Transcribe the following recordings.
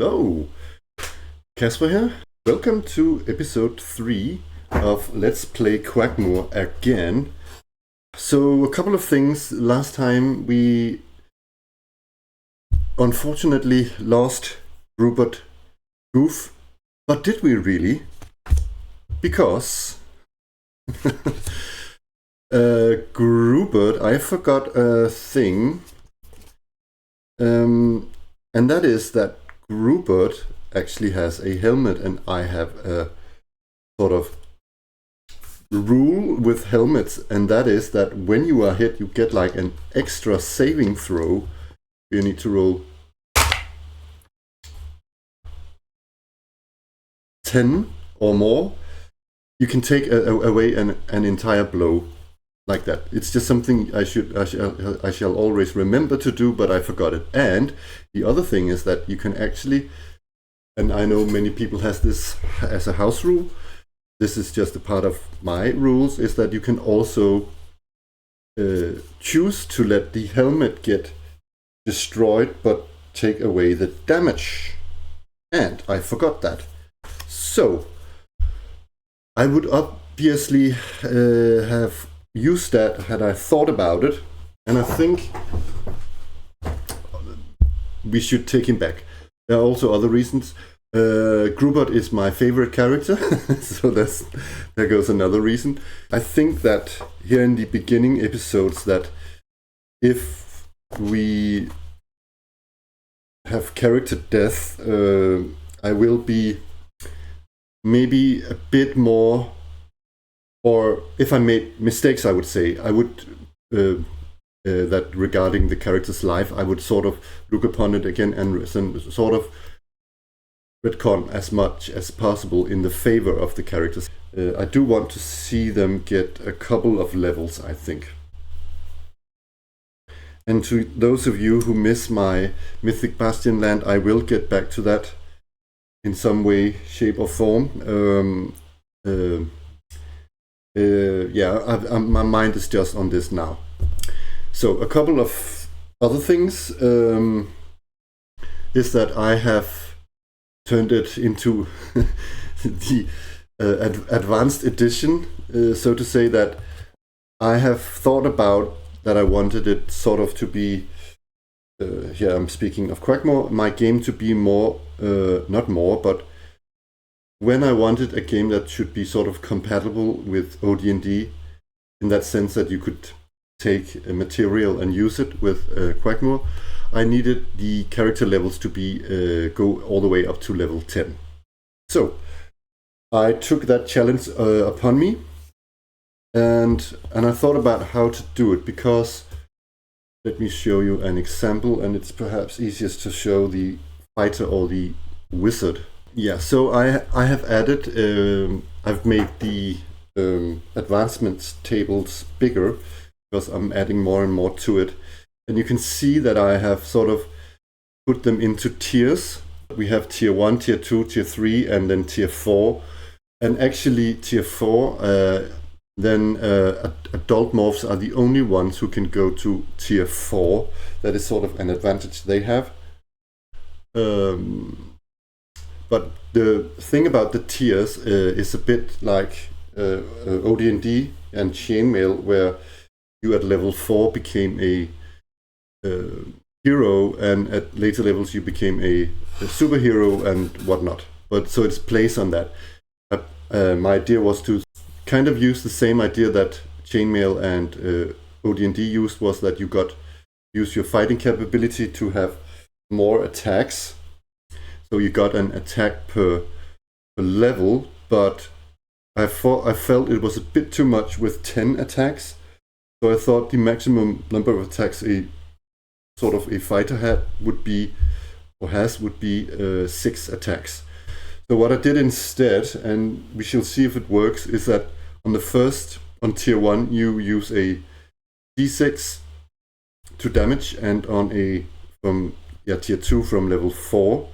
Hello, Casper here. Welcome to episode 3 of Let's Play Quackmoor again. So, a couple of things. Last time we unfortunately lost Rupert Goof, but did we really? Because Rupert, I forgot a thing, and that is that Rupert actually has a helmet, and I have a sort of rule with helmets, and that is that when you are hit, you get like an extra saving throw. You need to roll 10 or more. You can take away an entire blow like that. It's just something I shall always remember to do, but I forgot it. And the other thing is that you can actually, and I know many people has this as a house rule, this is just a part of my rules, is that you can also choose to let the helmet get destroyed but take away the damage. And I forgot that. So I would obviously have used that had I thought about it, and I think we should take him back. There are also other reasons. Grubert is my favorite character, so there goes another reason. I think that here in the beginning episodes that if we have character death, I will be maybe a bit more, or if I made mistakes, I would say, I would, that regarding the character's life, I would sort of look upon it again and sort of retcon as much as possible in the favor of the characters. I do want to see them get a couple of levels, I think. And to those of you who miss my Mythic Bastion land, I will get back to that in some way, shape or form. My mind is just on this now. So a couple of other things is that I have turned it into the advanced edition, so to say, that I have thought about that I wanted it sort of to be, here I'm speaking of Quackmoor, my game to be more, not more, but when I wanted a game that should be sort of compatible with OD&D, in that sense that you could take a material and use it with Quackmoor, I needed the character levels to be go all the way up to level 10. So I took that challenge upon me, and I thought about how to do it, because let me show you an example, and it's perhaps easiest to show the fighter or the wizard. Yeah, so I have added, I've made the advancements tables bigger because I'm adding more and more to it. And you can see that I have sort of put them into tiers. We have tier 1, tier 2, tier 3, and then tier 4. And actually tier 4, then adult morphs are the only ones who can go to tier 4. That is sort of an advantage they have. But the thing about the tiers is a bit like OD&D and Chainmail, where you at level 4 became a hero, and at later levels you became a superhero and whatnot. But so it's plays on that. My idea was to kind of use the same idea that Chainmail and OD&D used, was that you use your fighting capability to have more attacks. So you got an attack per level, but I felt it was a bit too much with 10 attacks. So I thought the maximum number of attacks a sort of a fighter had would be 6 attacks. So what I did instead, and we shall see if it works, is that on tier 1 you use a d6 to damage, and on tier 2 from level 4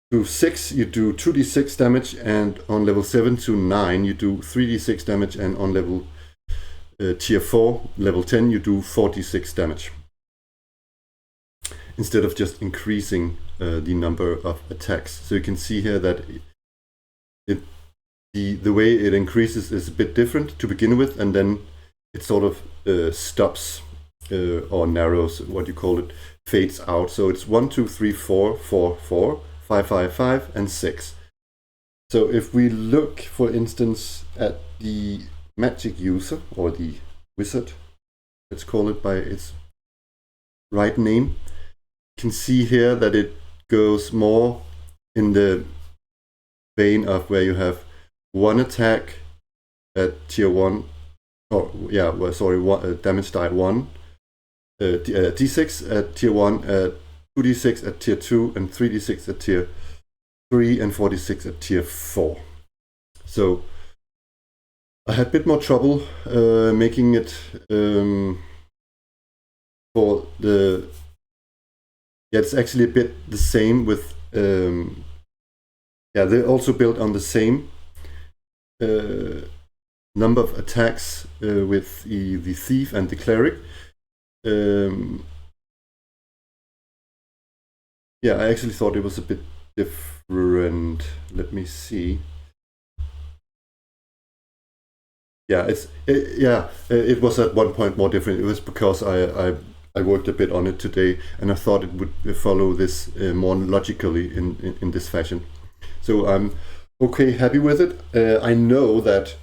to 6 you do 2d6 damage, and on level 7 to 9 you do 3d6 damage, and on level tier 4, level 10, you do 4d6 damage. instead of just increasing the number of attacks. So you can see here that the way it increases is a bit different to begin with, and then it sort of stops or narrows, what you call it, fades out. So it's 1, 2, 3, 4, 4, 4, 5, 5, 5, and 6. So if we look, for instance, at the magic user, or the wizard, let's call it by its right name, you can see here that it goes more in the vein of where you have one attack at tier 1, or yeah, well, sorry, damage die 1, d6 at tier 1, 2d6 at tier 2, and 3d6 at tier 3, and 4d6 at tier 4. So I had a bit more trouble making it for the... Yeah, it's actually a bit the same with... yeah, they're also built on the same number of attacks with the thief and the cleric. Yeah, I actually thought it was a bit different. Let me see. Yeah, it was at one point more different. It was because I worked a bit on it today, and I thought it would follow this more logically in this fashion. So I'm okay, happy with it. I know that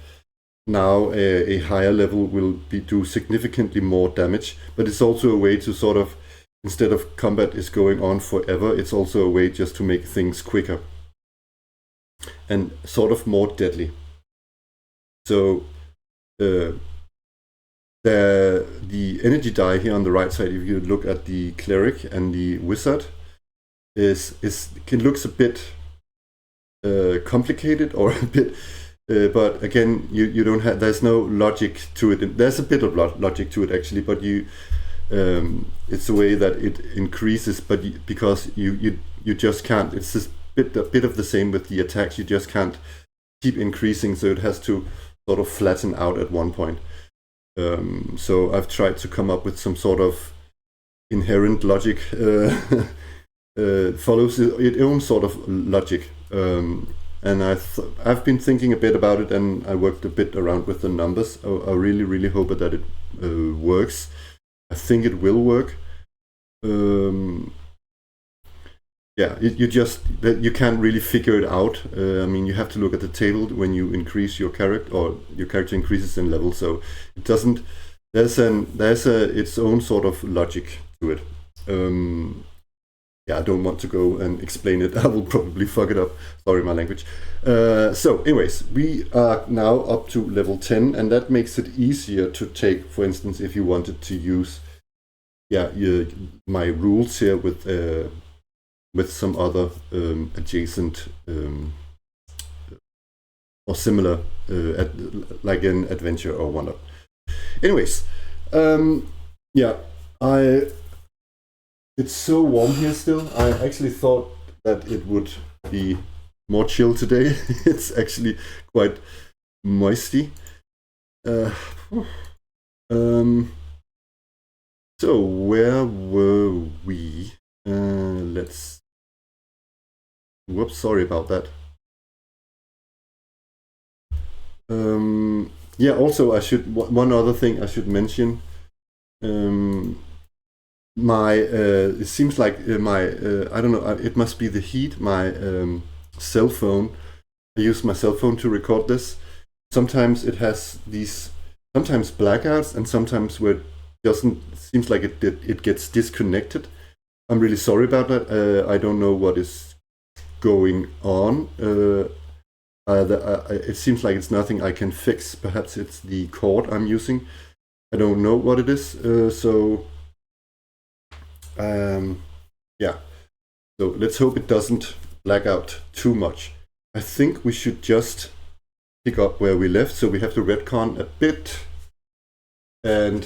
now a higher level will do significantly more damage, but it's also a way to sort of, instead of combat is going on forever, it's also a way just to make things quicker and sort of more deadly. So the energy die here on the right side, if you look at the cleric and the wizard, looks a bit complicated, or a bit, but again, you don't have, there's no logic to it. There's a bit of logic to it actually, but it's the way that it increases, but because you just can't. It's just a bit of the same with the attacks. You just can't keep increasing, so it has to sort of flatten out at one point. So I've tried to come up with some sort of inherent logic, follows its own sort of logic. And I've been thinking a bit about it, and I worked a bit around with the numbers. I really hope that it works. I think it will work. Yeah, you can't really figure it out. I mean, you have to look at the table when you increase your character, or your character increases in level. So it doesn't. There's its own sort of logic to it. Yeah, I don't want to go and explain it. I will probably fuck it up. Sorry, my language. So anyways, we are now up to level 10, and that makes it easier to take, for instance, if you wanted to use my rules here with some other adjacent or similar, like an adventure or whatnot. Anyways, yeah, it's so warm here still. I actually thought that it would be more chill today. It's actually quite moisty. So where were we? Whoops, sorry about that. Yeah, also one other thing I should mention. It seems like I don't know, it must be the heat. My cell phone, I use my cell phone to record this. Sometimes it has these, sometimes blackouts, and sometimes where it seems like it gets disconnected. I'm really sorry about that. I don't know what is going on. It seems like it's nothing I can fix. Perhaps it's the cord I'm using. I don't know what it is. Yeah. So let's hope it doesn't black out too much. I think we should just pick up where we left. So we have to retcon a bit. And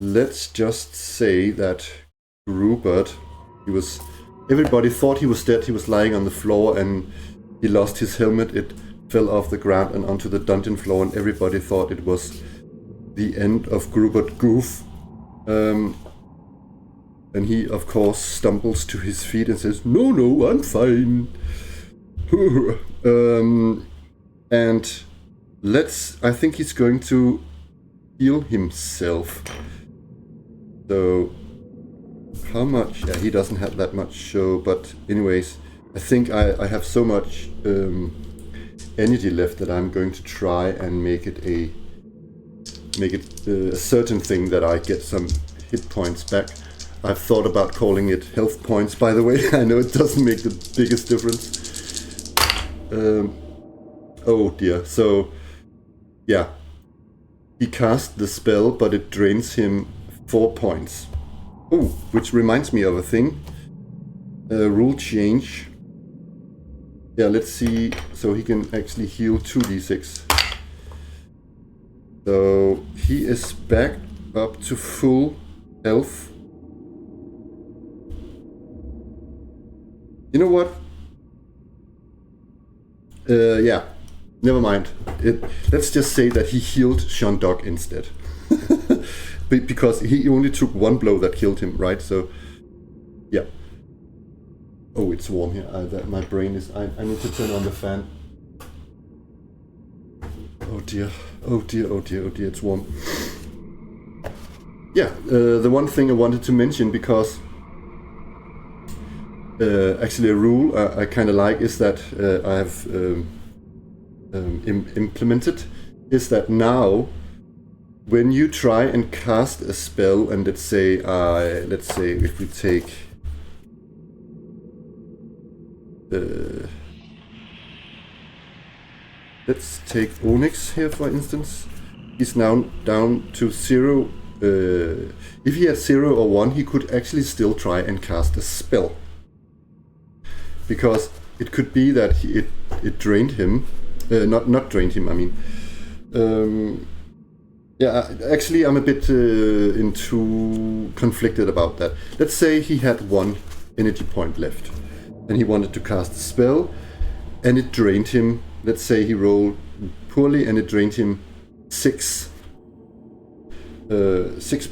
let's just say that Rupert, everybody thought he was dead. He was lying on the floor and he lost his helmet. It fell off the ground and onto the dungeon floor, and everybody thought it was the end of Rupert Goof. And he, of course, stumbles to his feet and says, No, I'm fine. And I think he's going to heal himself. So, how much? Yeah, he doesn't have that much show, but anyways, I think I have so much energy left that I'm going to try and make it a certain thing that I get some hit points back. I've thought about calling it health points, by the way. I know it doesn't make the biggest difference. Oh dear. So, yeah. He cast the spell, but it drains him 4 points. Oh, which reminds me of a thing. Rule change. Yeah, let's see. So he can actually heal 2d6. So he is back up to full health. You know what? Yeah, never mind. Let's just say that he healed Sean Dog instead. Because he only took one blow that killed him, right? So, yeah. Oh, it's warm here. My brain is... I need to turn on the fan. Oh dear. Oh dear, oh dear, oh dear, it's warm. Yeah, the one thing I wanted to mention, because... actually a rule I kind of like is that I have implemented, is that now when you try and cast a spell, and let's say if we take let's take Onyx here, for instance. He's now down to 0. If he had 0 or 1, he could actually still try and cast a spell. Because it could be that it drained him. Not drained him, I mean. Yeah, actually I'm a bit conflicted about that. Let's say he had 1 energy point left. And he wanted to cast a spell, and it drained him. Let's say he rolled poorly and it drained him 6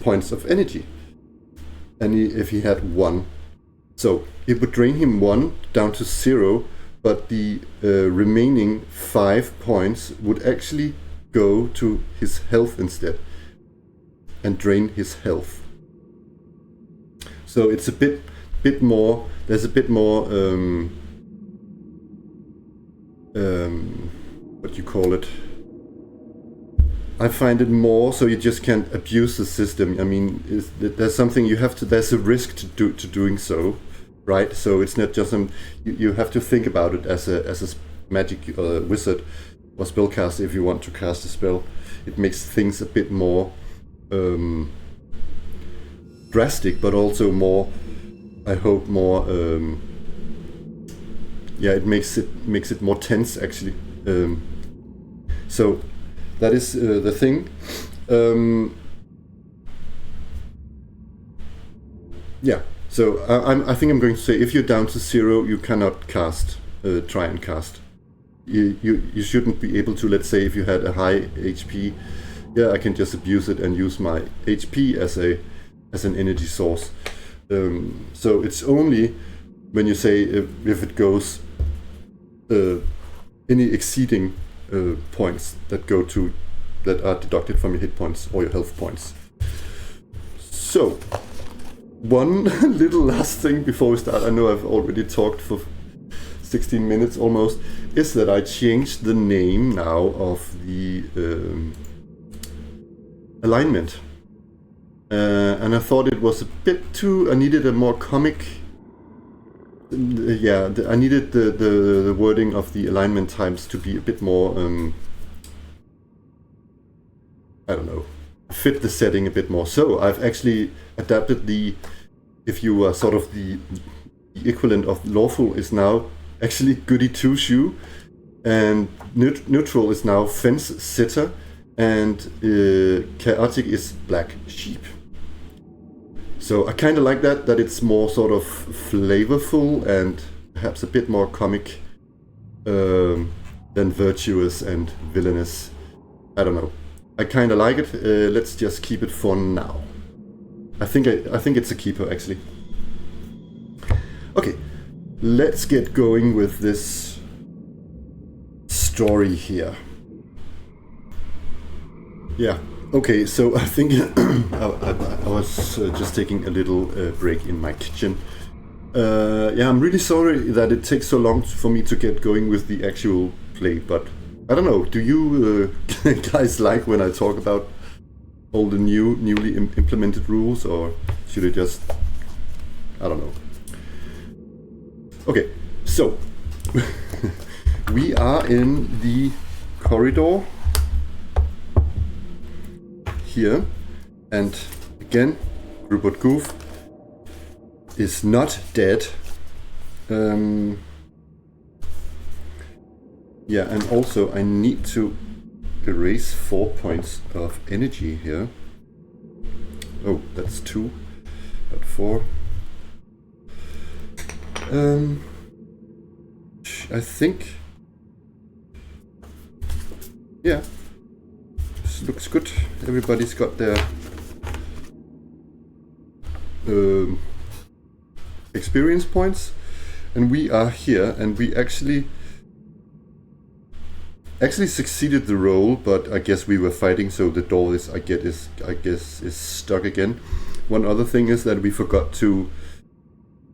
points of energy. And if he had 1. So it would drain him 1 down to 0, but the remaining 5 points would actually go to his health instead and drain his health. So it's a bit more, there's a bit more, what you call it? I find it more so you just can't abuse the system. I mean, there's something you have to, there's a risk to doing so, right? So it's not just you have to think about it as a magic wizard or spellcaster. If you want to cast a spell, it makes things a bit more drastic, but also more, I hope, more yeah, it makes it more tense actually. So that is the thing. Yeah, so I think I'm going to say, if you're down to 0, you cannot cast, try and cast. You shouldn't be able to. Let's say if you had a high HP, yeah, I can just abuse it and use my HP as an energy source. So it's only when you say if it goes any exceeding points that are deducted from your hit points or your health points. So one little last thing before we start, I know I've already talked for 16 minutes almost, is that I changed the name now of the alignment. And I thought it was a bit too, I needed a more comic, yeah, I needed the wording of the alignment types to be a bit more, I don't know, fit the setting a bit more. So I've actually adapted if you are sort of the equivalent of lawful is now actually goody two-shoe, and neutral is now fence sitter, and chaotic is black sheep. So I kind of like that it's more sort of flavorful and perhaps a bit more comic than virtuous and villainous. I don't know. I kind of like it. Let's just keep it for now. I think it's a keeper actually. Okay, let's get going with this story here. Yeah. Okay, so I think I was just taking a little break in my kitchen. Yeah, I'm really sorry that it takes so long for me to get going with the actual play, but I don't know. Do you guys like when I talk about all the newly implemented rules, or should I just, I don't know. Okay, so we are in the corridor here, and again, Rupert Goof is not dead. Yeah, and also I need to erase 4 points of energy here. Oh, that's 2, not 4. I think, yeah, this looks good. Everybody's got their experience points, and we are here, and we actually succeeded the roll, but I guess we were fighting, so the door is I guess is stuck again. One other thing is that we forgot to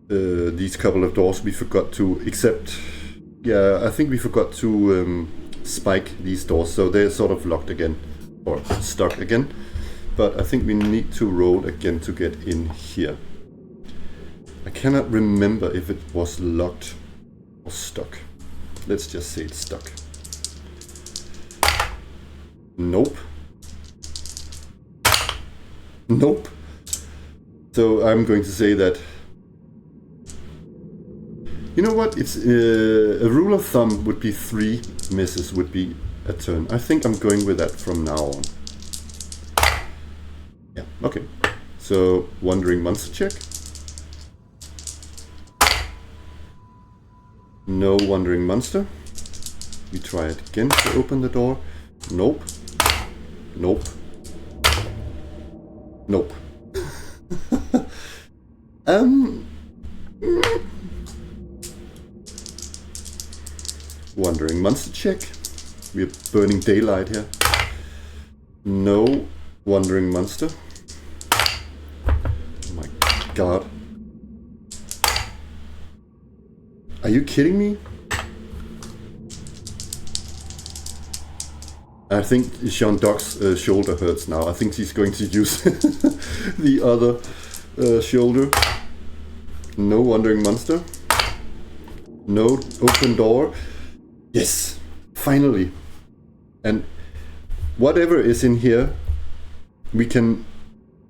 these couple of doors we forgot to accept. Yeah, I think we forgot to spike these doors, so they're sort of locked again or stuck again. But I think we need to roll again to get in here. I cannot remember if it was locked or stuck. Let's just say it's stuck. Nope. Nope. So I'm going to say that, you know what, it's a rule of thumb would be 3 misses would be a turn. I think I'm going with that from now on. Yeah, okay. So, Wandering Monster check. No Wandering Monster. We try it again to open the door. Nope. Nope. Nope. Wandering Monster check. We're burning daylight here. No Wandering Monster. Oh my god. Are you kidding me? I think Jean-Doc's shoulder hurts now. I think he's going to use the other shoulder. No Wandering Monster. No open door. Yes, finally. And whatever is in here, we can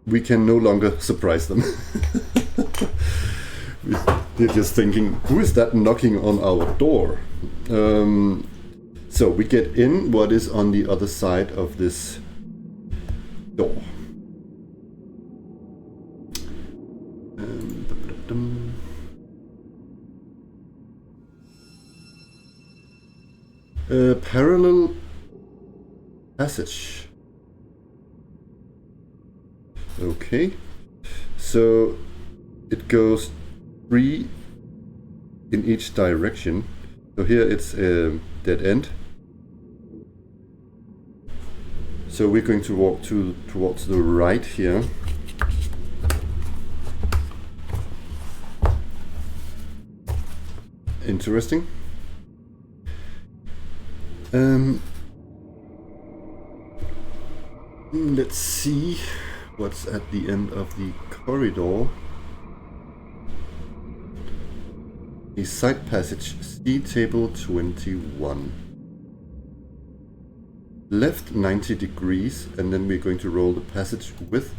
no longer surprise them. They're just thinking, who is that knocking on our door? So we get in what is on the other side of this door. Parallel passage. Okay, so it goes 3 in each direction. So here it's a dead end. So we're going to walk towards the right here. Interesting. Let's see what's at the end of the corridor. A side passage, C table 21. Left 90 degrees, and then we're going to roll the passage width.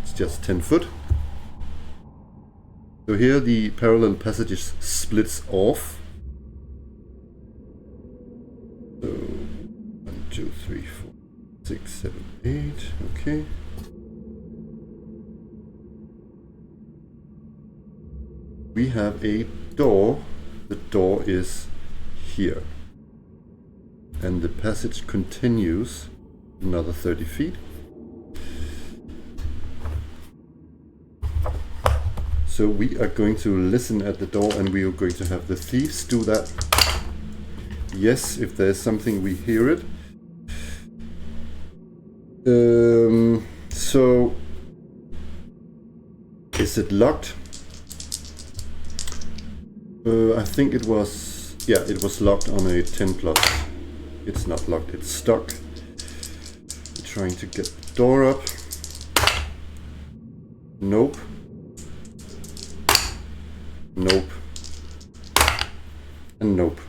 It's just 10 foot. So here the parallel passage splits off. So 1, 2, 3, 4, 6, 7, 8. Okay. We have a door. The door is here. And the passage continues another 30 feet. So we are going to listen at the door, and we are going to have the thieves do that. Yes, if there's something, we hear it. So is it locked? I think it was, yeah, it was locked on a 10+. It's not locked, it's stuck. I'm trying to get the door up. Nope. Nope. And nope.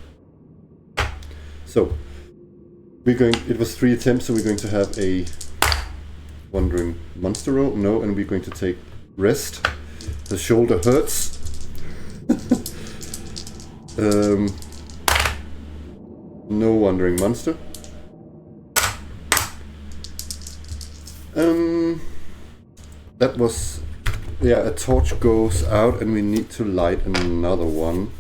So we're going, it was 3 attempts, so we're going to have a wandering monster roll. No, and we're going to take rest. The shoulder hurts. No wandering monster. That was, yeah, a torch goes out and we need to light another one.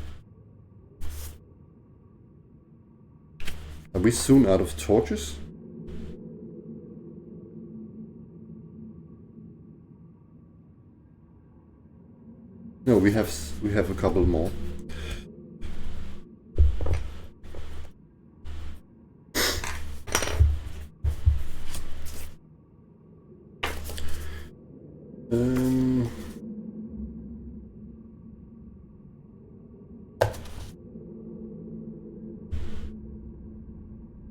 Are we soon out of torches? No, we have a couple more.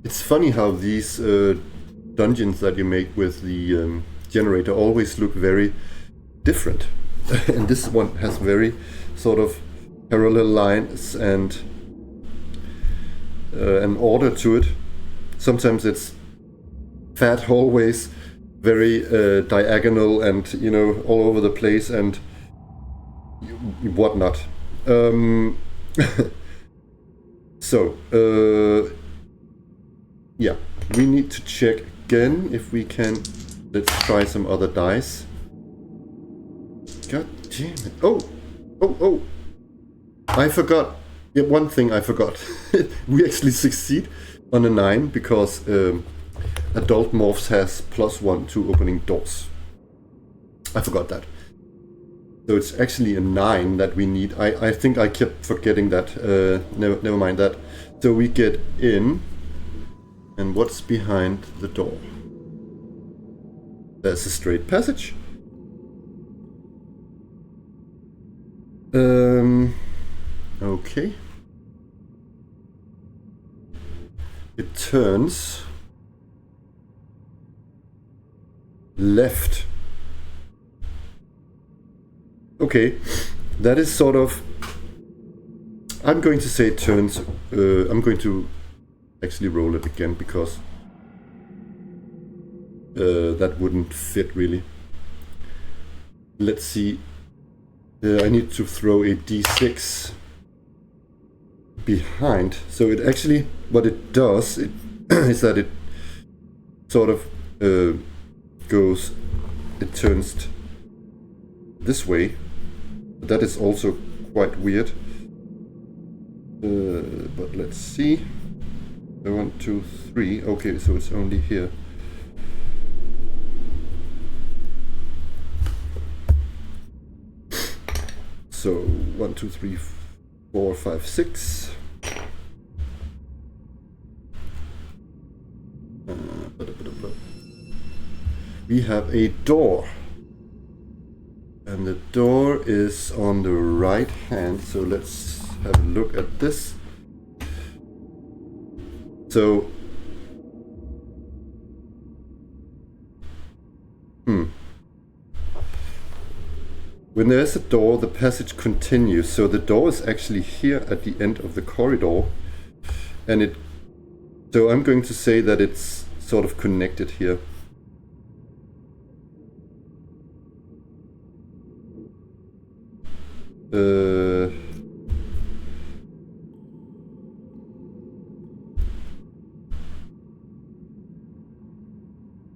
It's funny how these dungeons that you make with the generator always look very different. And this one has very sort of parallel lines and an order to it. Sometimes it's fat hallways, very diagonal and, you know, all over the place and whatnot. So, yeah, we need to check again if we can. Let's try some other dice. God damn it. Oh! I forgot. Yeah, one thing I forgot. We actually succeed on a 9 because Adult Morphs has +1 to opening doors. I forgot that. So it's actually a 9 that we need. I think I kept forgetting that. Never mind that. So we get in. And what's behind the door? There's a straight passage. Okay. It turns left. Okay, that is sort of, I'm going to say it turns, I'm going to actually roll it again because that wouldn't fit really. Let's see. I need to throw a d6 behind. So it actually, what it does is that it sort of goes, it turns this way. That is also quite weird. But let's see. 1, 2, 3. Okay, so it's only here. So 1, 2, 3, 4, 5, 6. We have a door. And the door is on the right hand. So let's have a look at this. So, when there is a door, the passage continues. So the door is actually here at the end of the corridor, and so I'm going to say that it's sort of connected here.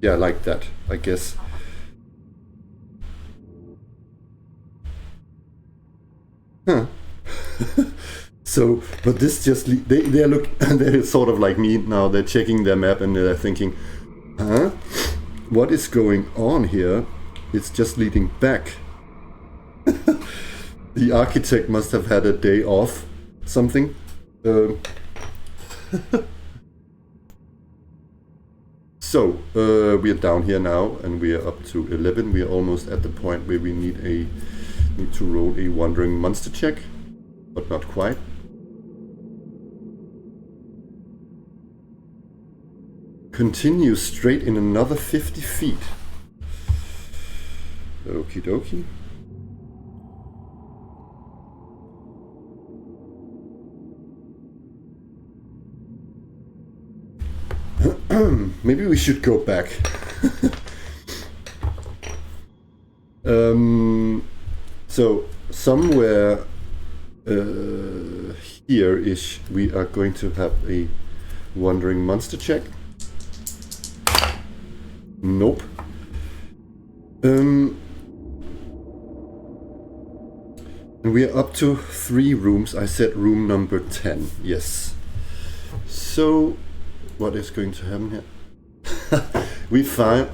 Yeah, like that, I guess. Huh. So, but this just they look they're sort of like me now. They're checking their map and they're thinking, huh? What is going on here? It's just leading back. The architect must have had a day off, something. So, we are down here now, and we are up to 11. We are almost at the point where we need to roll a wandering monster check, but not quite. Continue straight in another 50 feet. Okie dokie. Maybe we should go back. So somewhere here-ish we are going to have a wandering monster check. Nope. And we are up to 3 rooms. I said room number 10. Yes. So what is going to happen here? We find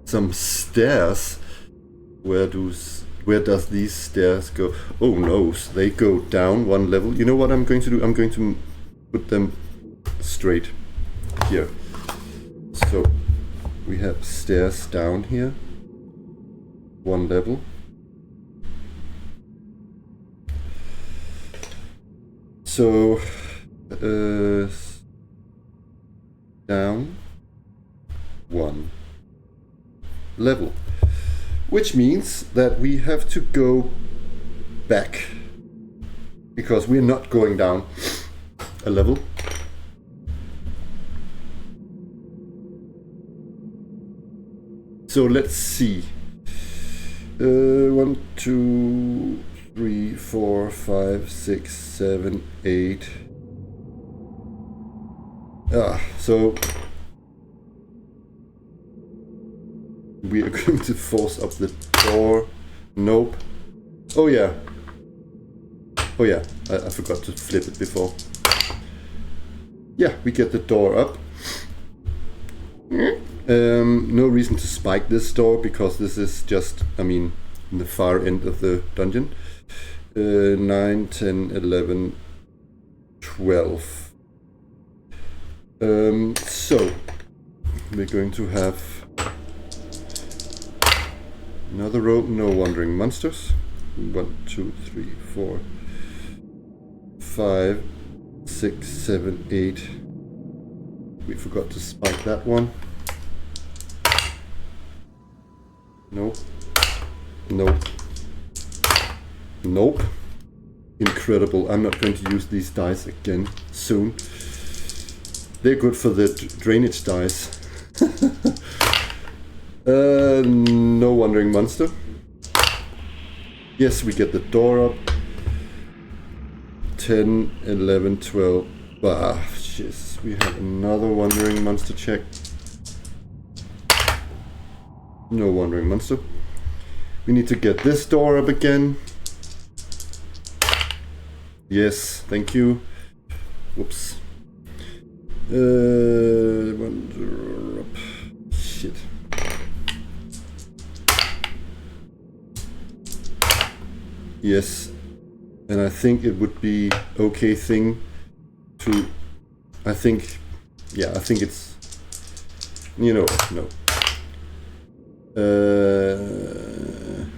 some stairs. Where does these stairs go? Oh no, they go down 1 level. You know what I'm going to do? I'm going to put them straight here. So we have stairs down here, 1 level. So down 1 level, which means that we have to go back because we're not going down a level. So let's see. 1, 2, 3, 4, 5, 6, 7, 8. So we are going to force up the door. Nope. Oh yeah. Oh yeah, I forgot to flip it before. Yeah, we get the door up. No reason to spike this door because this is just, I mean, in the far end of the dungeon. 9, 10, 11, 12. So we're going to have another row, no wandering monsters. 1, 2, 3, 4, 5, 6, 7, 8. We forgot to spike that one. Nope. Nope. Nope. Incredible. I'm not going to use these dice again soon. They're good for the drainage dice. No wandering monster. Yes, we get the door up. 10, 11, 12. Ah, jeez. We have another wandering monster check. No wandering monster. We need to get this door up again. Yes, thank you. Whoops. Wonder up. Shit. Yes, and I think it would be okay thing to. I think it's. You know, no.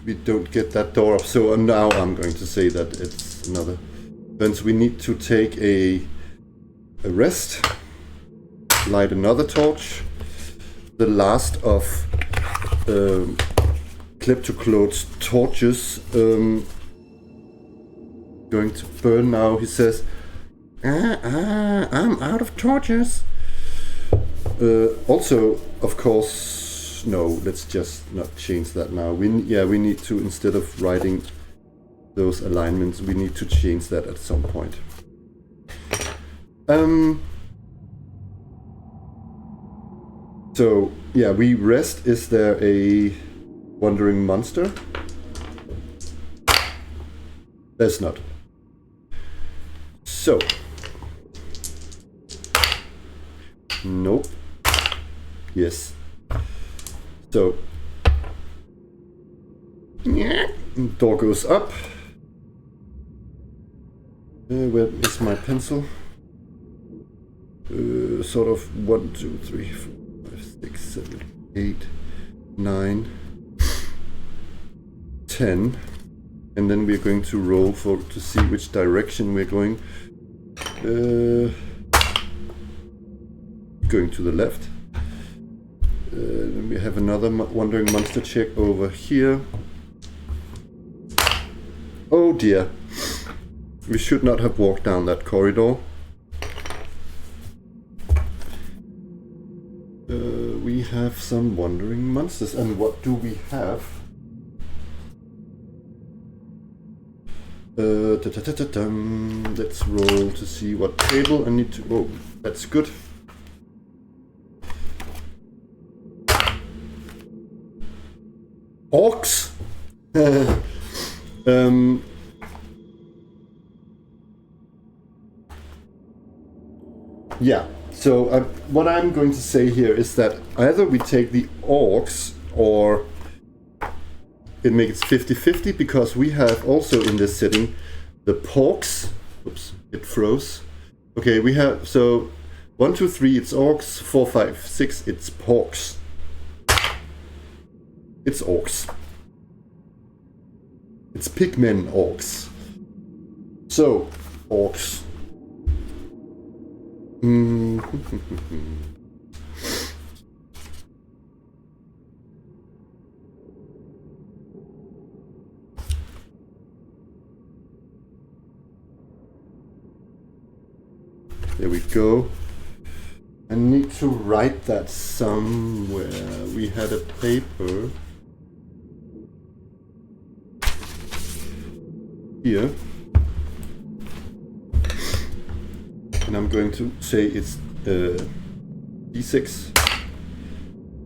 We don't get that door up, so now I'm going to say that it's another. Then we need to take a rest, light another torch. The last of Kleptoclode's torches going to burn now. He says, I'm out of torches. Also, of course, no, let's just not change that now. We need to, instead of writing those alignments, we need to change that at some point. So, yeah, we rest. Is there a wandering monster? There's not. So. Nope. Yes. So. Door goes up. Where is my pencil? Sort of 1, 2, 3, 4, 5, 6, 7, 8, 9, 10. And then we're going to roll to see which direction we're going. Going to the left. Then we have another wandering monster check over here. Oh dear. We should not have walked down that corridor. We have some wandering monsters. And what do we have? Let's roll to see what table I need to... Oh, that's good. Orcs? Yeah, so what I'm going to say here is that either we take the orcs or it makes 50-50 because we have also in this setting the porks. Oops, it froze. Okay, we have, so 1, 2, 3 it's orcs, 4, 5, 6 it's porks. It's orcs. It's pigmen orcs. So, orcs. There we go. I need to write that somewhere. We had a paper here. And I'm going to say it's D6.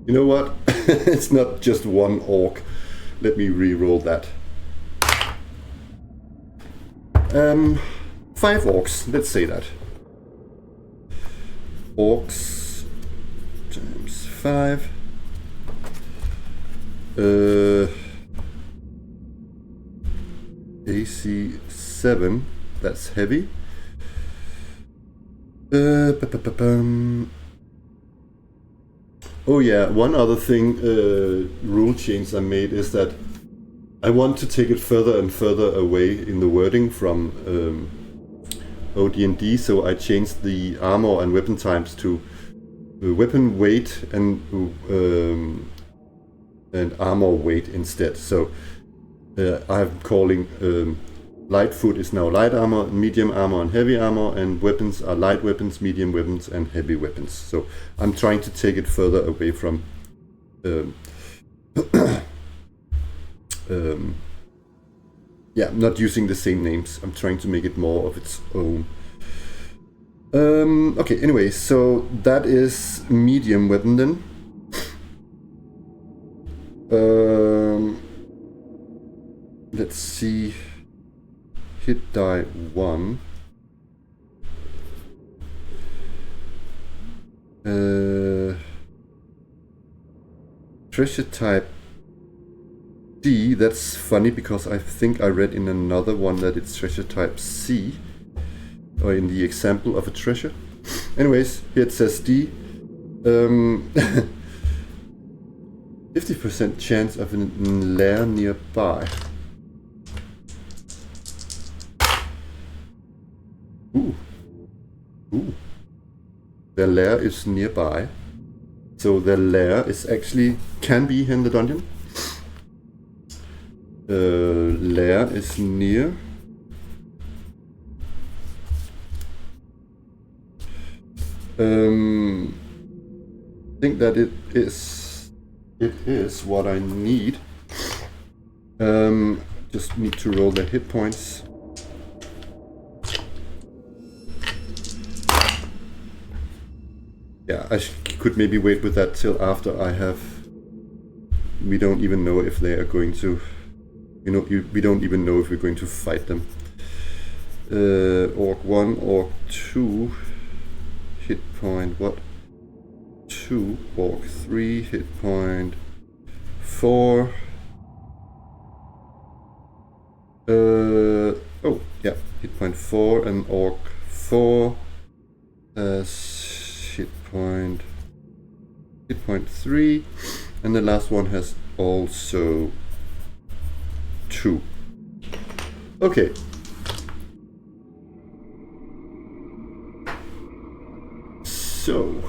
You know what? It's not just one orc. Let me re-roll that. 5 orcs, let's say that. Orcs times 5. AC 7, that's heavy. Oh yeah, one other thing, rule change I made is that I want to take it further and further away in the wording from OD&D, so I changed the armor and weapon types to weapon weight and armor weight instead. So I'm calling light foot is now light armor, medium armor and heavy armor, and weapons are light weapons, medium weapons and heavy weapons. So I'm trying to take it further away from yeah, not using the same names. I'm trying to make it more of its own. Okay, anyway, so that is medium weapon then. Let's see. Hit die 1. Treasure type D. That's funny because I think I read in another one that it's treasure type C, or in the example of a treasure. Anyways, here it says D. 50% chance of a lair nearby. Ooh. Their lair is nearby. So their lair is actually can be in the dungeon. Lair is near. I think that it is what I need. Just need to roll the hit points. Yeah, I could maybe wait with that till after I have... We don't even know if they are going to... we don't even know if we're going to fight them. Orc 1, Orc 2, hit point what? 2, Orc 3, hit point 4. Oh, yeah, hit point 4 and orc 4 has hit point 3, and the last one has also 2. Okay. So,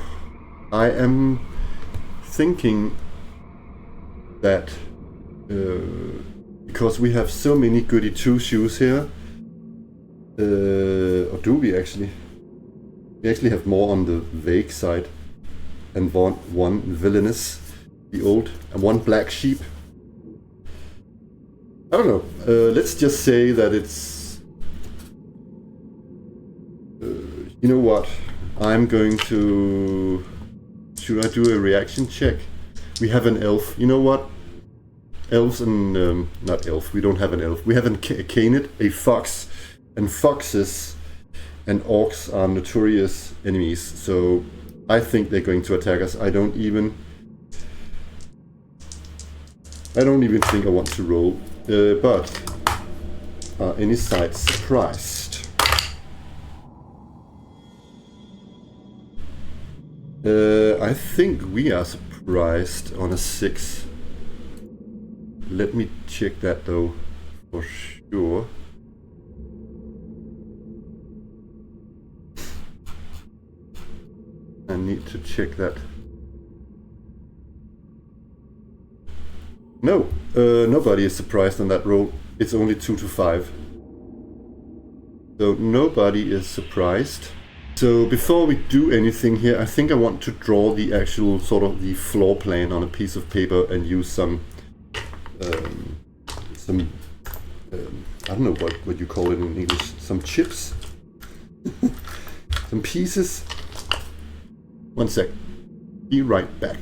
I am thinking that because we have so many goody two-shoes here, or do we actually? We actually have more on the vague side, and one villainous, the old, and one black sheep. I don't know. Let's just say that it's... you know what? I'm going to... Should I do a reaction check? We have an elf. You know what? Elves and... not elf. We don't have an elf. We have a canid, a fox. And foxes and orcs are notorious enemies. So I think they're going to attack us. I don't even think I want to roll. But are any sides surprised? I think we are surprised on a 6. Let me check that though, for sure. I need to check that. No, nobody is surprised on that roll. It's only 2 to 5. So nobody is surprised. So before we do anything here, I think I want to draw the actual sort of the floor plan on a piece of paper and use some I don't know what you call it in English, some chips, some pieces. One sec, be right back.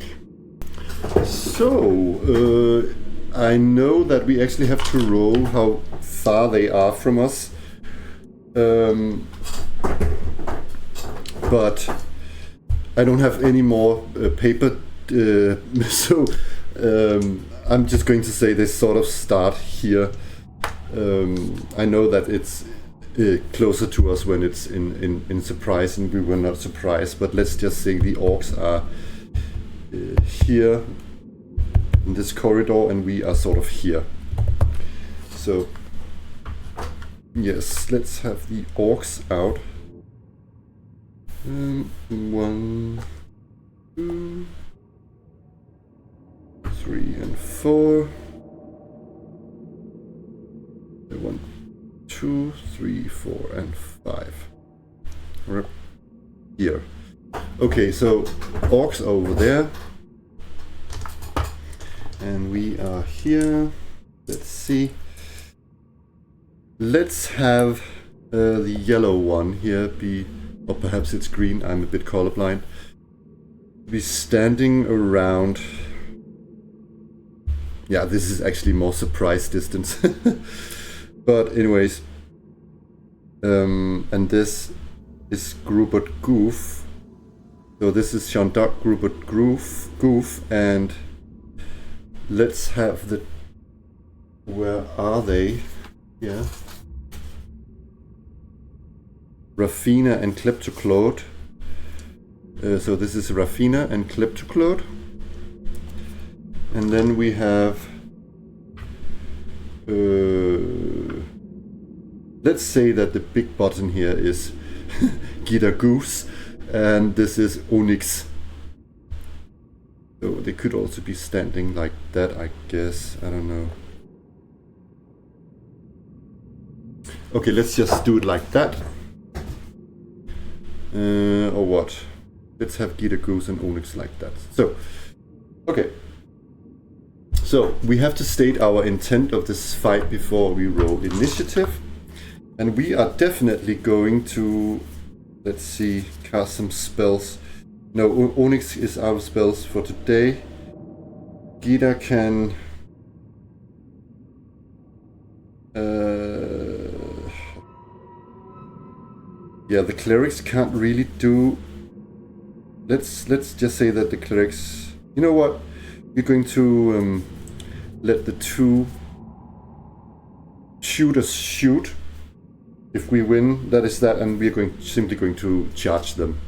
So, I know that we actually have to roll how far they are from us. But I don't have any more paper, so I'm just going to say they sort of start here. I know that it's closer to us when it's in surprise, and we were not surprised, but let's just say the orcs are here in this corridor and we are sort of here. So yes, let's have the orcs out. 1, 2, 3 and 4. 1, 2, 3, 4 and 5. Here. Okay, so orcs over there. And we are here. Let's see. Let's have the yellow one here be, or perhaps it's green, I'm a bit colorblind, be standing around. Yeah, this is actually more surprise distance. But anyways, and this is Grubert Goof. So this is Shandak Grubert Goof, and let's have the... Where are they? Yeah. Rafina and Kleptoclode. So this is Rafina and Kleptoclode. And then we have... let's say that the big button here is Gita Goose, and this is Onyx. So they could also be standing like that, I guess. I don't know. Okay, let's just do it like that. Or what? Let's have Gita Goose and Onyx like that. So, okay. So, we have to state our intent of this fight before we roll initiative. And we are definitely going to, let's see, cast some spells. No, Onyx is out of spells for today. Gita can... yeah, the clerics can't really do... Let's just say that the clerics... You know what? We're going to let the 2 shooters shoot. If we win, that is that, and we're simply going to charge them.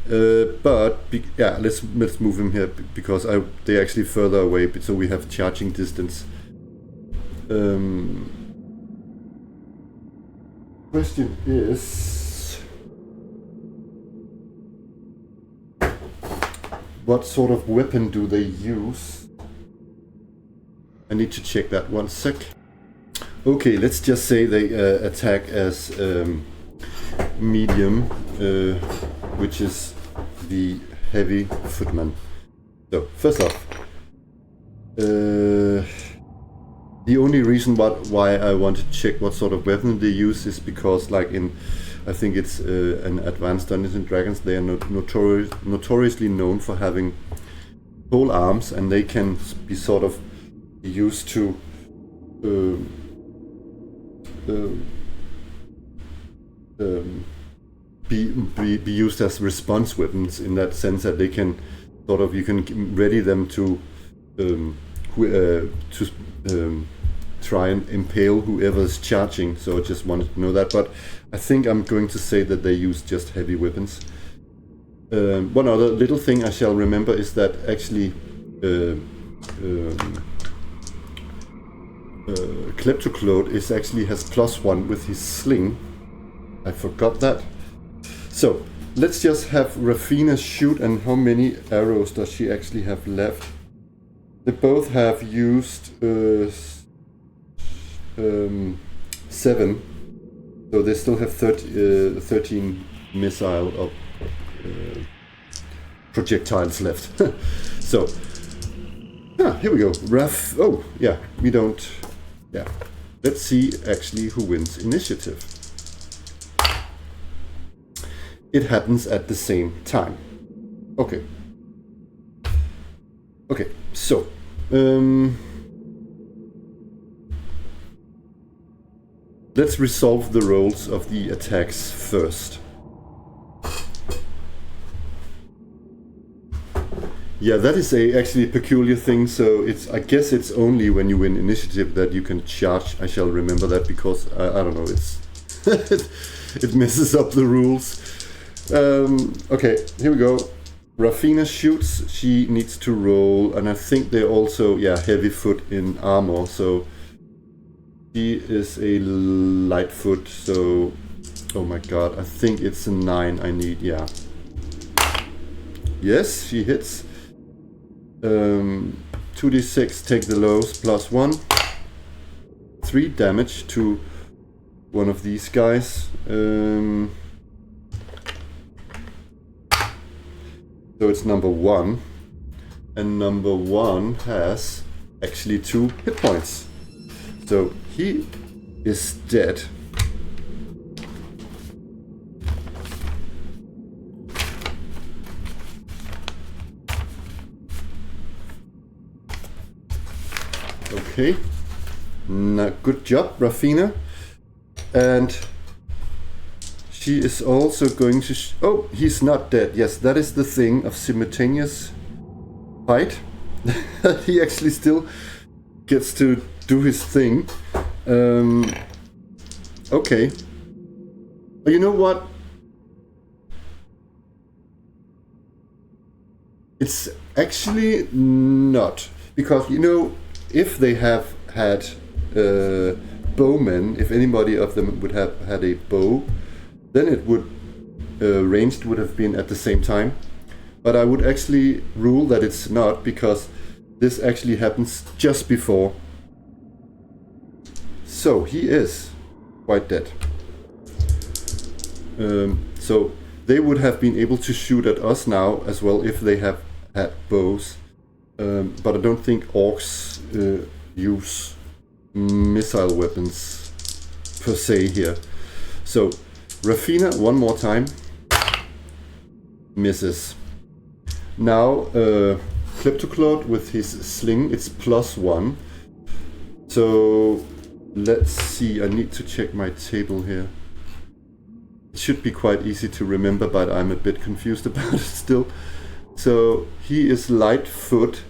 Yeah, let's move him here because they're actually further away, so we have charging distance. Question is, what sort of weapon do they use? I need to check that one sec. Okay, let's just say they attack as medium, which is the heavy footman. So, first off, the only reason why I want to check what sort of weapon they use is because, like in, I think it's an Advanced Dungeons and Dragons, they are notoriously known for having pole arms, and they can be sort of used to be used as response weapons, in that sense that they can sort of, you can ready them to try and impale whoever's charging. So I just wanted to know that, but I think I'm going to say that they use just heavy weapons. One other little thing I shall remember is that actually Kleptoclode has +1 with his sling. I forgot that. So let's just have Rafina shoot, and how many arrows does she actually have left? They both have used 7, so they still have 13 missile of projectiles left. So here we go. Oh yeah, we don't. Yeah, let's see actually who wins initiative. It happens at the same time. Okay. Okay, so let's resolve the roles of the attacks first. Yeah, that is actually a peculiar thing. So I guess it's only when you win initiative that you can charge. I shall remember that because I don't know. It's it messes up the rules. Okay, here we go. Rafina shoots. She needs to roll, and I think they're also heavy foot in armor. So she is a light foot. So oh my god, I think it's a 9. I need Yes, she hits. 2d6, take the lows, +1. 3 damage to one of these guys. So it's number 1. And number 1 has actually 2 hit points. So he is dead. Okay, good job, Rafina. And she is also going to... oh, he's not dead. Yes, that is the thing of simultaneous fight. He actually still gets to do his thing. Okay. But you know what? It's actually not. Because, you know, if they have had bowmen, if anybody of them would have had a bow, then it would ranged would have been at the same time. But I would actually rule that it's not, because this actually happens just before. So he is quite dead. So they would have been able to shoot at us now as well if they have had bows. But I don't think orcs use missile weapons per se here. So Rafina, one more time, misses. Now Kleptoclode with his sling, it's +1. So let's see, I need to check my table here. It should be quite easy to remember, but I'm a bit confused about it still. So he is light foot,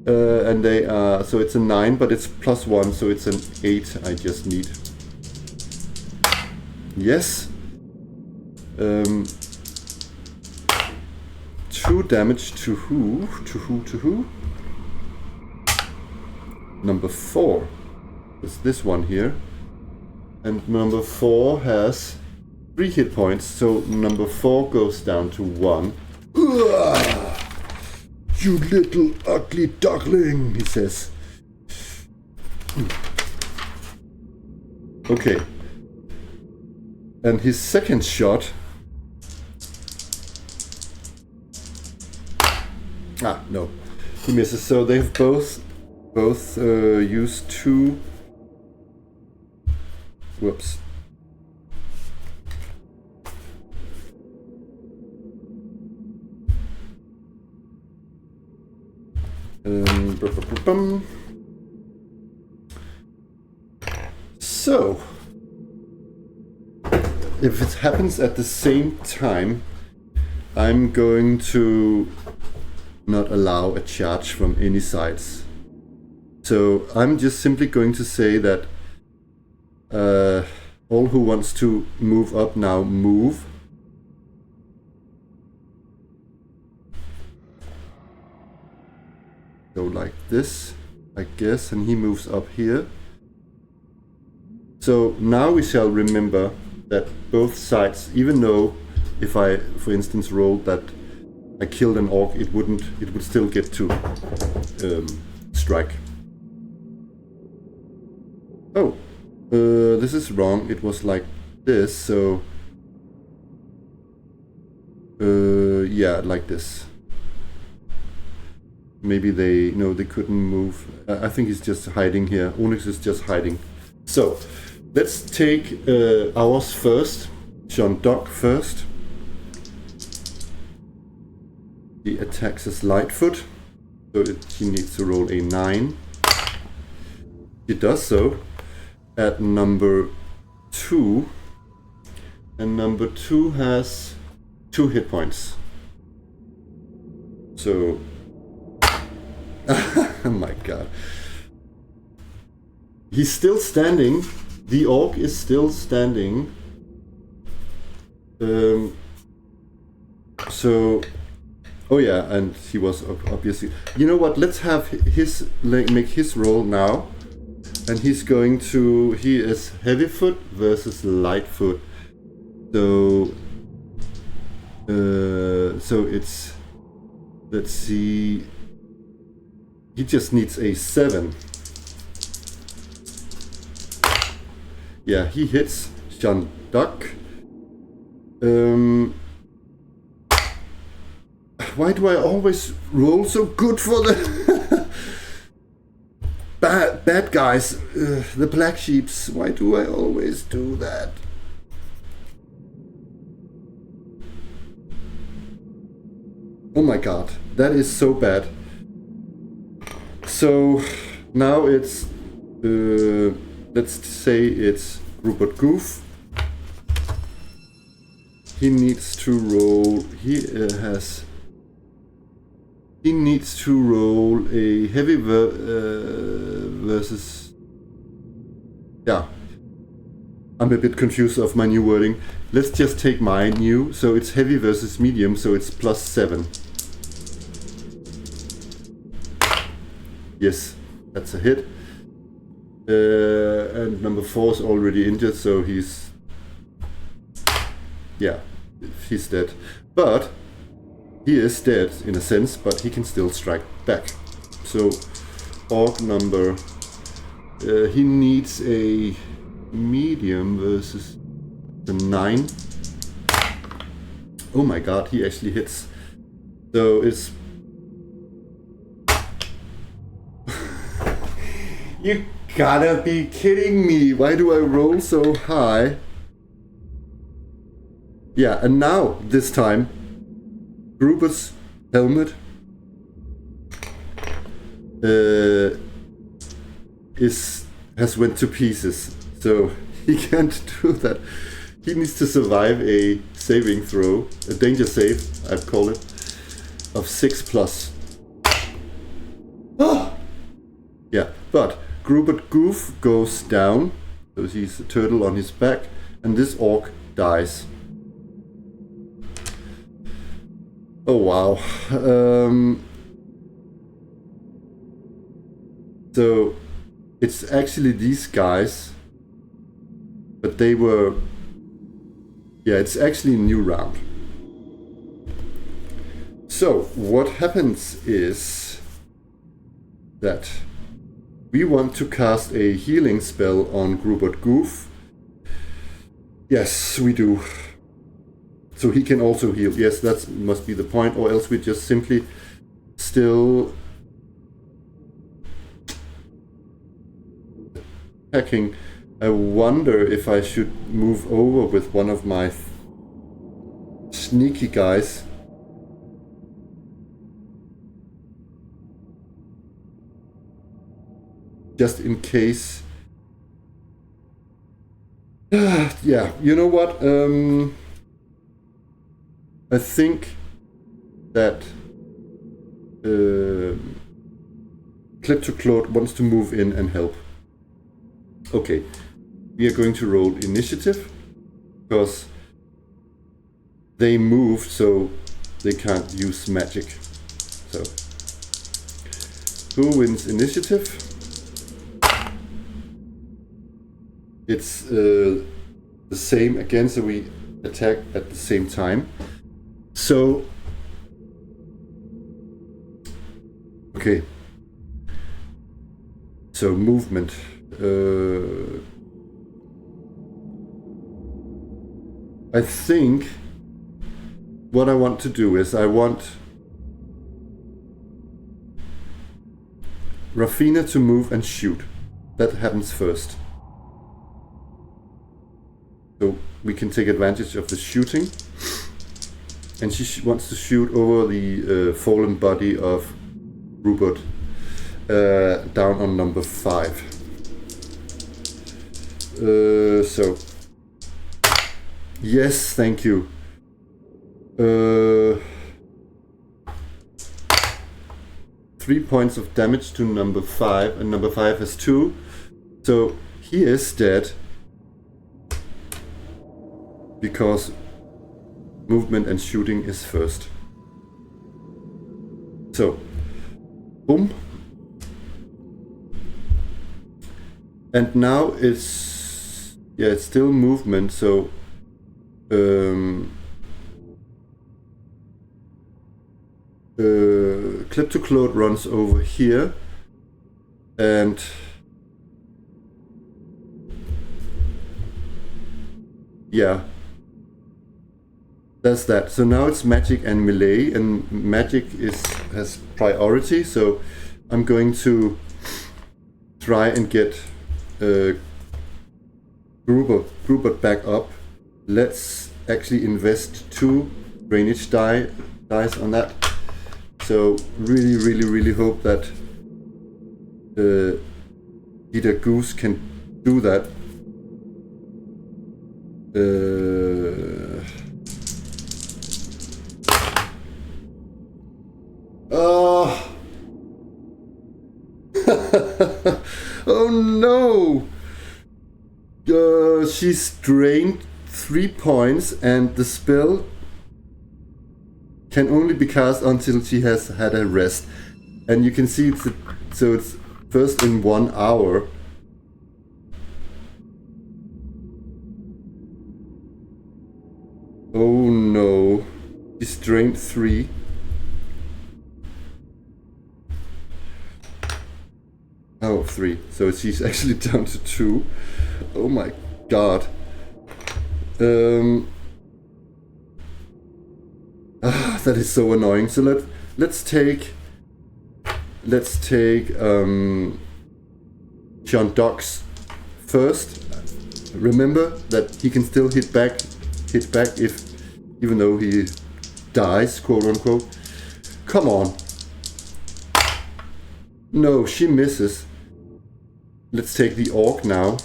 And they are, so it's a 9, but it's +1, so it's an 8 I just need. Yes. 2 damage to who? To who? Number 4. It's this one here. And number 4 has 3 hit points, so number 4 goes down to 1. You little ugly duckling, he says. Okay. And his second shot. No. He misses. So they've both used 2. Whoops. So, if it happens at the same time, I'm going to not allow a charge from any sides. So I'm just simply going to say that all who wants to move up now move. Go like this, I guess, and he moves up here. So now we shall remember that both sides, even though if I, for instance, rolled that I killed an orc, it would still get to strike. Oh, this is wrong. It was like this, so yeah, like this. Maybe they couldn't move. I think he's just hiding here. Onyx is just hiding. So let's take ours first. John Doc first. He attacks as Lightfoot, so he needs to roll a 9. He does so at number 2, and number 2 has 2 hit points. So, oh my god. He's still standing. The orc is still standing. So, oh yeah, and he was obviously. You know what? Let's have make his roll now, and he's going to. He is Heavyfoot versus Lightfoot. So, so it's. Let's see. He just needs a 7. Yeah, he hits Jean Duck. Why do I always roll so good for the bad guys, the black sheeps? Why do I always do that? Oh my god, that is so bad. So now it's let's say it's Rupert Goof. He needs to roll. He needs to roll a heavy versus. Yeah, I'm a bit confused of my new wording. Let's just take my new. So it's heavy versus medium. So it's +7. Yes, that's a hit. And number 4 is already injured, so he's dead. But he is dead in a sense, but he can still strike back. So orc number he needs a medium versus the 9. Oh my god, he actually hits. So it's you gotta be kidding me. Why do I roll so high? Yeah, and now, this time, Gruber's helmet has went to pieces. So he can't do that. He needs to survive a saving throw, a danger save, I'd call it, of 6+. Oh! Yeah, but Grubert Goof goes down, so he's a turtle on his back, and this orc dies. Oh wow. So it's actually these guys, but they were... Yeah, it's actually a new round. So what happens is that we want to cast a healing spell on Grubert Goof. Yes, we do. So he can also heal. Yes, that must be the point, or else we just simply still attacking. I wonder if I should move over with one of my sneaky guys. Just in case. Yeah, you know what? I think that Kleptoclode wants to move in and help. Okay, we are going to roll initiative because they moved, so they can't use magic. So, who wins initiative? It's the same again, so we attack at the same time. So, okay. So movement. I think what I want to do is I want Rafina to move and shoot. That happens first. So we can take advantage of the shooting. And she wants to shoot over the fallen body of Rupert down on number 5. So, yes, thank you. 3 points of damage to number 5, and number 5 has 2. So he is dead because movement and shooting is first. So, boom. And now it's, yeah, it's still movement, so Kleptoclode runs over here and yeah, that's that. So now it's magic and melee, and magic has priority, so I'm going to try and get Grubert back up. Let's actually invest 2 drainage dice on that. So really hope that Peter Goose can do that. Oh no! She's drained 3 points, and the spell can only be cast until she has had a rest. And you can see it's first in 1 hour. Oh no, she's drained 3. Oh, 3. So she's actually down to 2. Oh my god. That is so annoying. So let's take John Docks first. Remember that he can still hit back even though he dies, quote unquote. Come on. No, she misses. Let's take the orc now.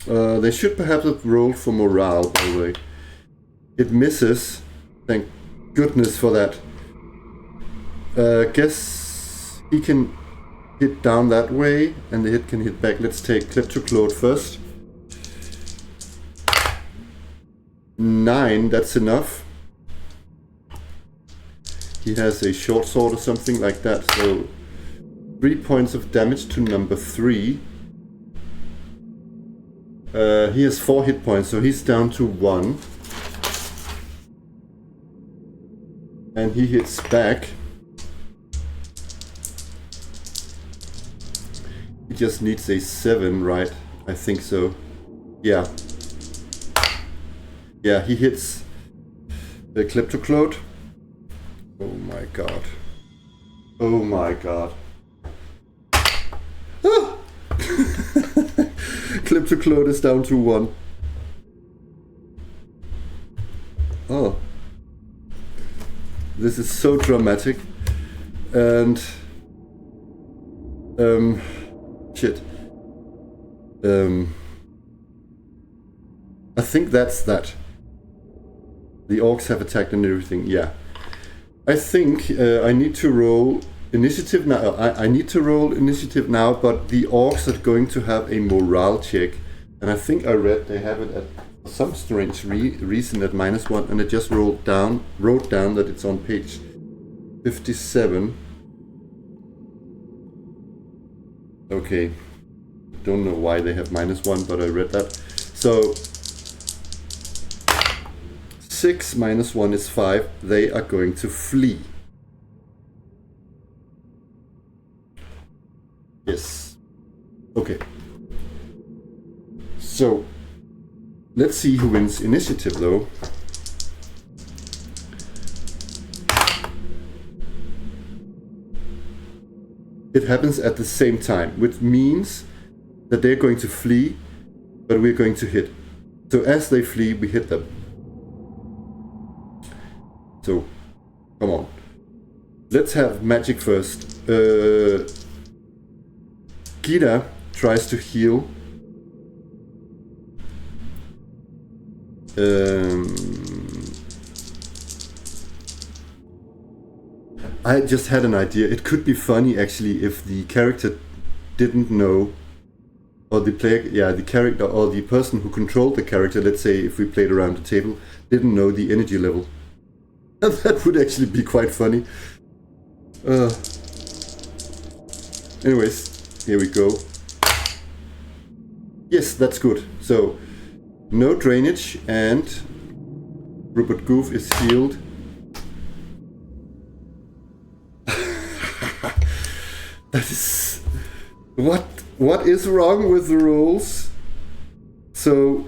They should perhaps have rolled for morale, by the way. It misses. Thank goodness for that. Guess He can hit down that way, and the hit can hit back. Let's take Kleptoclode first. 9, that's enough. He has a short sword or something like that, so 3 points of damage to number 3. He has 4 hit points, so he's down to 1. And he hits back. He just needs a 7, right? I think so. Yeah. Yeah, he hits the Kleptoclode. Oh my god. Oh my god. Ah! Kleptoclode is down to 1. Oh. This is so dramatic. And shit. I think that's that. The orcs have attacked and everything, yeah. I think I need to roll initiative now. I need to roll initiative now, but the orcs are going to have a morale check. And I think I read they have it at some strange reason at -1, and I just wrote down that it's on page 57. Okay. Don't know why they have -1, but I read that. So 6 minus 1 is 5. They are going to flee. Yes. Okay. So, let's see who wins initiative though. It happens at the same time, which means that they're going to flee, but we're going to hit. So as they flee, we hit them. So, come on. Let's have magic first. Gita tries to heal. I just had an idea. It could be funny actually if the character didn't know, or the player, yeah, the character or the person who controlled the character, let's say if we played around the table, didn't know the energy level. That would actually be quite funny. Anyways, here we go. Yes, that's good. So, no drainage, and Rupert Goof is healed. That is... What is wrong with the rolls? So...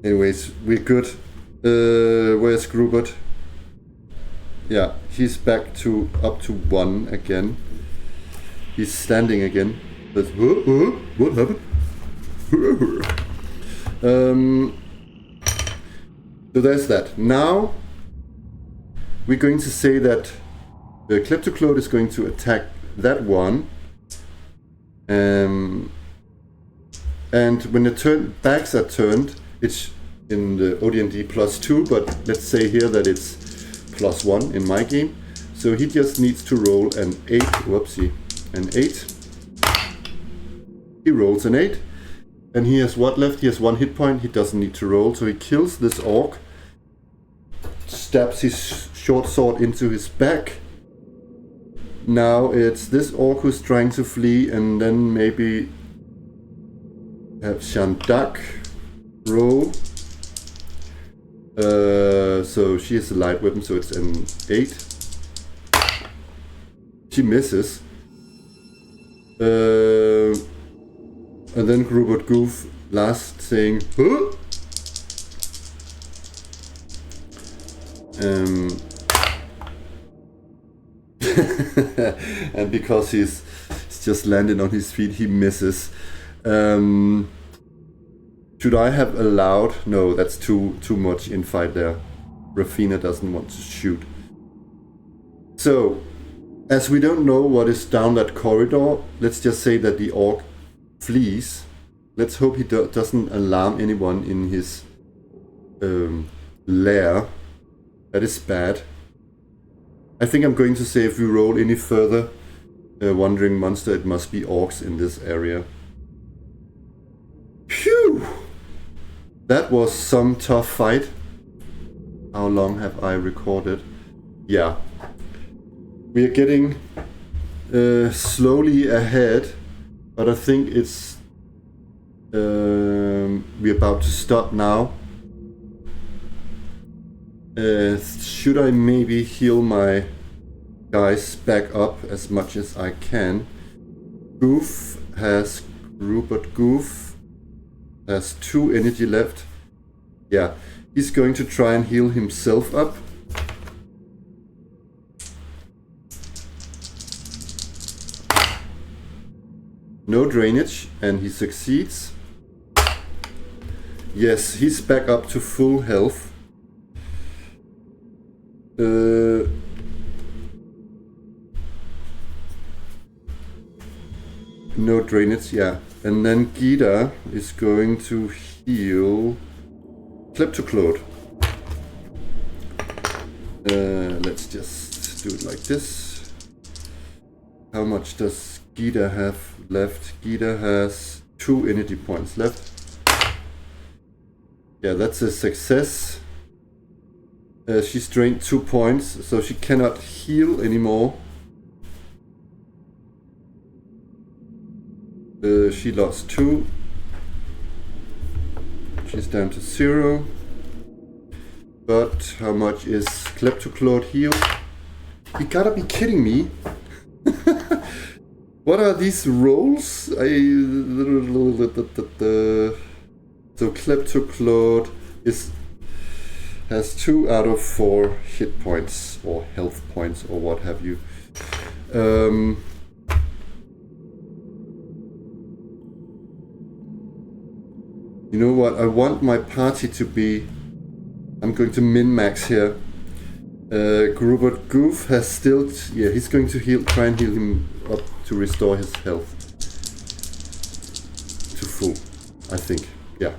Anyways, we're good. Where's Grubert? Yeah, he's back to up to 1 again. He's standing again. But what happened? So there's that. Now we're going to say that the Kleptoclode is going to attack that one. And when the backs are turned, it's in the OD&D +2, but let's say here that it's +1 in my game. So he just needs to roll an 8. Whoopsie. An 8. He rolls an 8. And he has what left? He has 1 hit point. He doesn't need to roll. So he kills this orc. Stabs his short sword into his back. Now it's this orc who's trying to flee, and then maybe have Shandak roll. So she has a light weapon, so it's an 8. She misses. And then Rupert Goof last saying, huh? And because he's just landed on his feet, he misses. Should I have allowed? No, that's too much infight there. Rafina doesn't want to shoot. So, as we don't know what is down that corridor, let's just say that the orc flees. Let's hope he doesn't alarm anyone in his lair. That is bad. I think I'm going to say if we roll any further wandering monster, it must be orcs in this area. Phew! That was some tough fight. How long have I recorded? Yeah. We are getting slowly ahead, but I think it's we're about to stop now. Should I maybe heal my guys back up as much as I can? Rupert Goof has 2 energy left. Yeah, he's going to try and heal himself up. No drainage, and he succeeds. Yes, he's back up to full health. No drainage, yeah. And then Gita is going to heal Kleptoclode. Let's just do it like this. How much does Gita have left? Gita has 2 energy points left. Yeah, that's a success. She's drained 2 points, so she cannot heal anymore. She lost 2. She's down to 0. But how much is Kleptoclode healed? You gotta be kidding me. What are these rolls? So Kleptoclode has 2 out of 4 hit points or health points or what have you. You know what? I want my party to be... I'm going to min-max here. Rupert Goof has still... Yeah, he's going to try and heal him up to restore his health to full, I think. Yeah.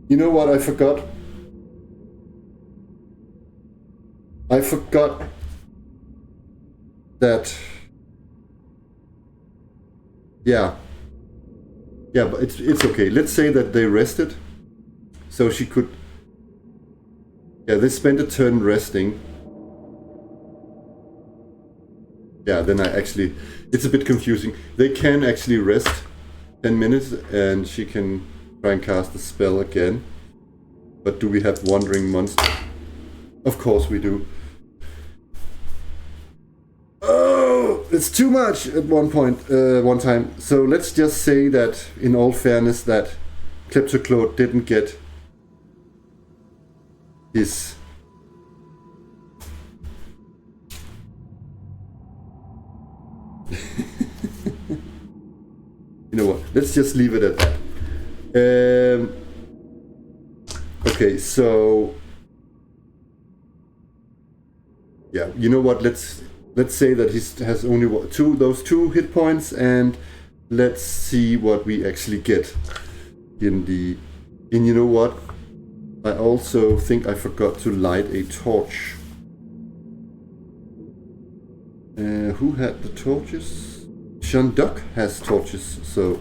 You know what? I forgot that. Yeah, but it's okay. Let's say that they rested, so she could. Yeah, they spent a turn resting. Yeah, then it's a bit confusing. They can actually rest 10 minutes, and she can try and cast the spell again. But do we have Wandering Monster? Of course we do. Oh, it's too much at one time. So let's just say that, in all fairness, that Kleptoclode didn't get his... You know what? Let's just leave it at that. Okay, so yeah, you know what? Let's say that he has only those 2 hit points, and let's see what we actually get in the. And you know what? I also think I forgot to light a torch. Who had the torches? Shanduk has torches, so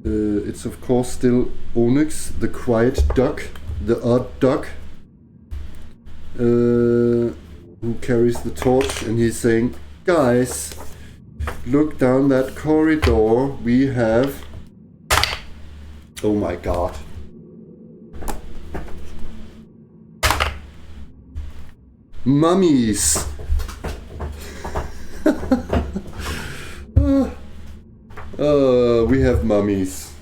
it's of course still Onyx, the quiet duck, the odd duck, who carries the torch, and he's saying, guys, look down that corridor, we have... Oh my god. Mummies! We have mummies.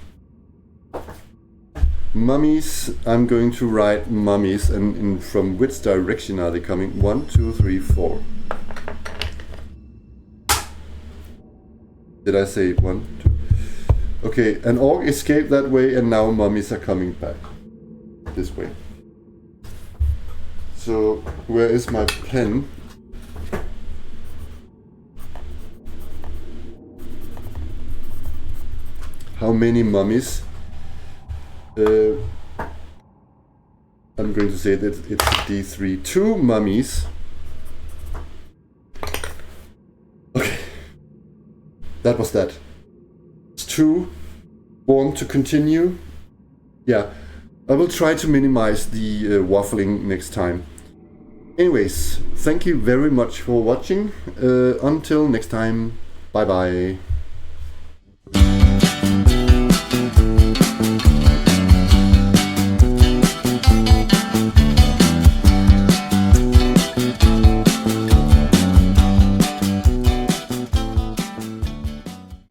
Mummies, I'm going to write mummies, and from which direction are they coming? 1, 2, 3, 4. Did I say 1, 2? Okay, an orc escaped that way, and now mummies are coming back this way. So, where is my pen? how many mummies. I'm going to say that it's D3. 2 mummies. Okay. That was that. It's 2. Want to continue? Yeah. I will try to minimize the waffling next time. Anyways, thank you very much for watching. Until next time, bye bye.